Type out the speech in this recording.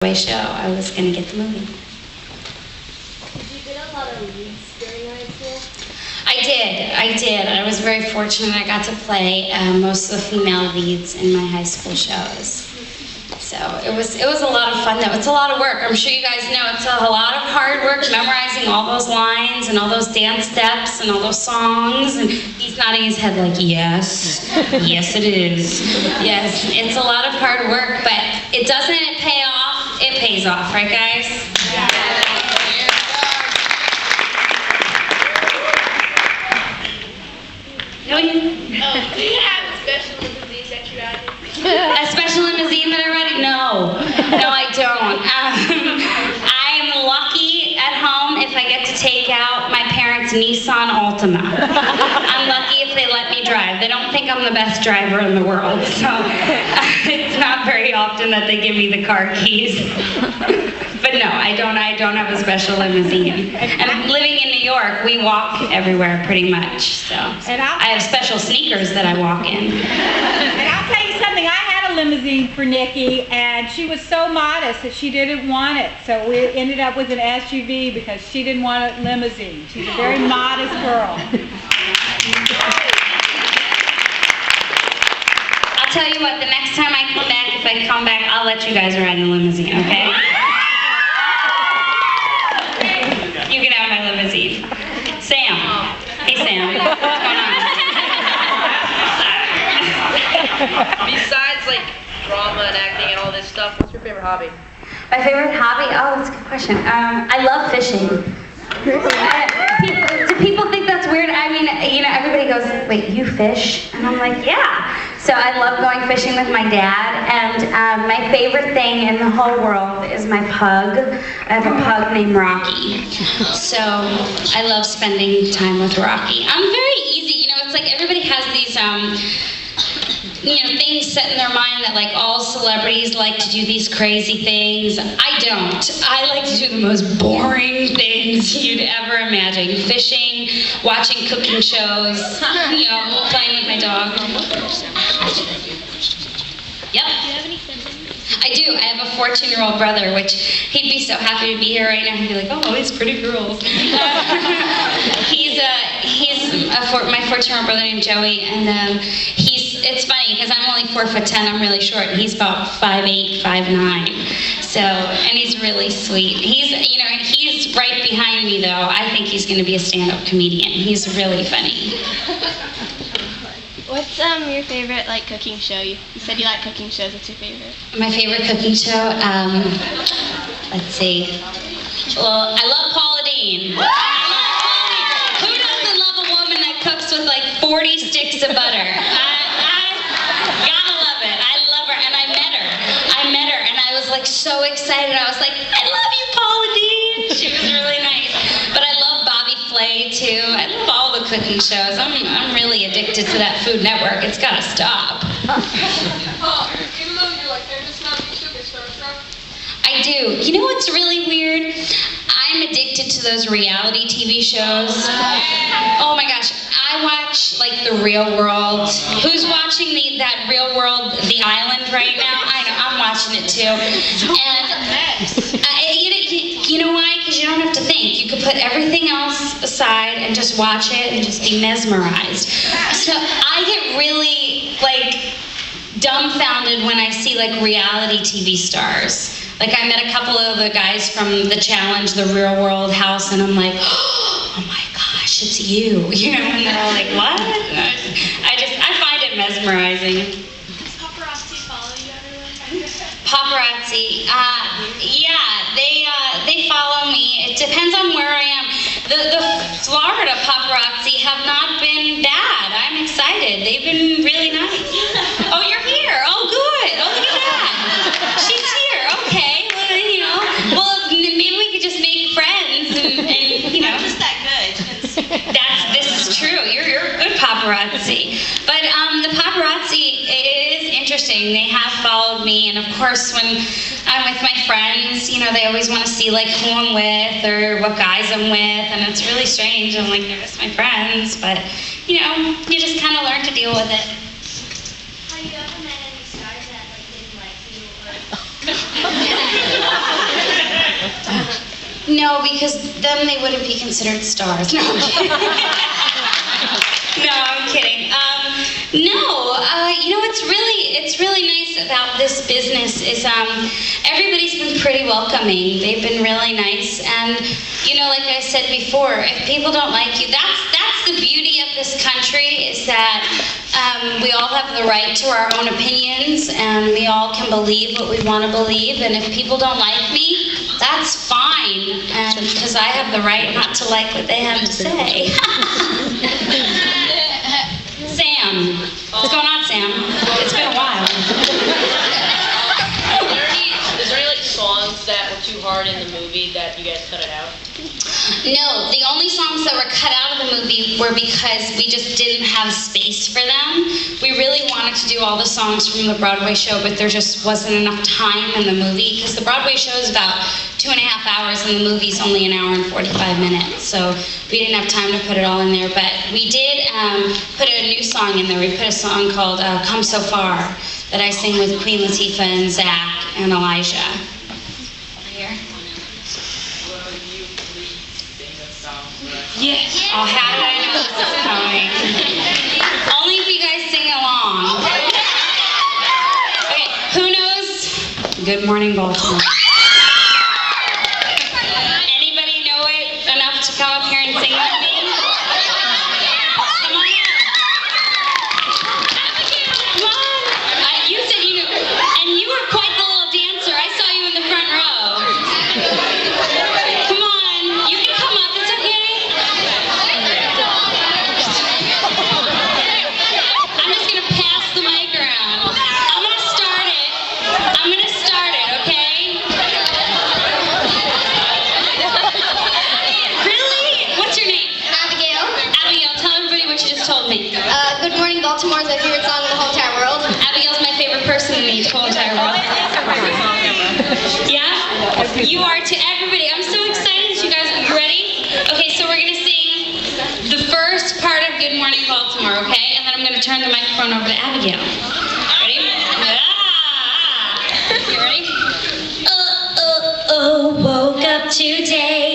show, I was going to get the movie. Did you get a lot of leads during high school? I did. I was very fortunate. I got to play most of the female leads in my high school shows. So it was a lot of fun, though. It's a lot of work. I'm sure you guys know it's a lot of hard work memorizing all those lines and all those dance steps and all those songs. And he's nodding his head like, yes, yes it is. Yes, it's a lot of hard work, but it doesn't pay off. It pays off, right guys? Yeah. No, do you have a special limousine that you ride in? A special limousine that I ride? No, I don't. I'm lucky at home if I get to take out my parents' Nissan Altima. I'm lucky if they let me drive. They don't think I'm the best driver in the world, so it's not very often that they give me the car keys. But no, I don't have a special limousine. And living in New York, we walk everywhere pretty much. So I have special sneakers that I walk in. And I'll tell you something, I had a limousine for Nikki, and she was so modest that she didn't want it. So we ended up with an SUV because she didn't want a limousine. She's a very modest girl. I'll tell you what, the next time I come back, if I come back, I'll let you guys ride in the limousine, okay? You can have my limousine. Sam. Hey, Sam. What's going on? Besides, like, drama and acting and all this stuff, what's your favorite hobby? My favorite hobby? Oh, that's a good question. I love fishing. Do people think that's weird? I mean, you know, everybody goes, wait, you fish? And I'm like, yeah. So I love going fishing with my dad, and my favorite thing in the whole world is my pug. I have a pug named Rocky. So I love spending time with Rocky. I'm very easy, you know, it's like everybody has these, things set in their mind that like all celebrities like to do these crazy things. I don't. I like to do the most boring things you'd ever imagine. Fishing, watching cooking shows, playing with my dog. Yep. Do you have any siblings? I do. I have a 14-year-old brother, which he'd be so happy to be here right now. He'd be like, oh, all these pretty girls. He's my 14-year-old brother named Joey, and it's funny because I'm only 4'10". I'm really short, and he's about 5'8", 5'9". So, and he's really sweet. He's right behind me though. I think he's going to be a stand-up comedian. He's really funny. What's your favorite cooking show? You said you like cooking shows. What's your favorite? My favorite cooking show? Let's see. Well, I love Paula Deen. Who doesn't love a woman that cooks with 40 sticks of butter? I gotta love it. I love her, and I met her, and I was so excited. I was like, I love you, Paula Deen. She was really nice. But I love Bobby Flay too. I love all the cooking shows. I'm really addicted to that Food Network. It's gotta stop. Even though you're famous now, you still get starstruck? I do. You know what's really weird? I'm addicted to those reality TV shows. Oh my gosh, I watch The Real World. Who's watching that Real World, The Island right now? I know, I'm watching it too. And you know why? Because you don't have to think. You could put everything else aside and just watch it and just be mesmerized. So I get really dumbfounded when I see reality TV stars. I met a couple of the guys from The Challenge, The Real World House, and I'm like, oh my gosh, it's you. And they're all like, what? I find it mesmerizing. Does paparazzi follow you everywhere? Paparazzi, yeah, they follow me. It depends on where I am. The Florida paparazzi have not been bad. I'm excited. They've been really nice. Oh, you're here. Oh, good. Oh, look at that. She's here. Okay. Well, maybe we could just make friends and I'm just that good. This is true. You're a good paparazzi. But the paparazzi is interesting. They have followed me, and of course, when I'm with my friends, they always want to see who I'm with or what guys I'm with, and it's really strange. I'm like, they're just my friends, but you just kind of learn to deal with it. Have you ever met any stars that didn't like you or No, because then they wouldn't be considered stars. No, I'm kidding. No, I'm kidding. You know what's really nice about this business is everybody's been pretty welcoming. They've been really nice, and like I said before, if people don't like you, that's the beauty of this country, is that we all have the right to our own opinions, and we all can believe what we want to believe. And if people don't like me, that's fine, and because I have the right not to like what they have to say. Sam, what's going on, Sam? It's been a while. Is there any songs that were too hard in the movie that you guys cut it out? No, the only songs that were cut out of the movie were because we just didn't have space for them. We really wanted to do all the songs from the Broadway show, but there just wasn't enough time in the movie, because the Broadway show is about 2.5 hours and the movie's only an hour and 45 minutes. So we didn't have time to put it all in there, but we did put a new song in there. We put a song called Come So Far that I sing with Queen Latifah and Zach and Elijah. Over here. Yes. Oh, how did I know this was coming? Only if you guys sing along. Okay, who knows Good Morning Baltimore? Anybody know it enough to come up here and sing with me? Come on up. Come on. You said you knew, and you were quite the little dancer. I saw you in the front row. Come on, you can come up. It's okay. I'm just gonna pass the mic around. I'm gonna start it, okay? Really? What's your name? Abigail. Abigail, tell everybody what you just told me. Good Morning Baltimore is my favorite song in the whole entire world. Abigail's my favorite person in the whole entire world. Yeah? You are to everybody. I'm so excited that you guys are ready. Okay, so we're gonna sing the first part of Good Morning Baltimore, okay? And then I'm gonna turn the microphone over to Abigail. Ready? You ready? Oh, woke up today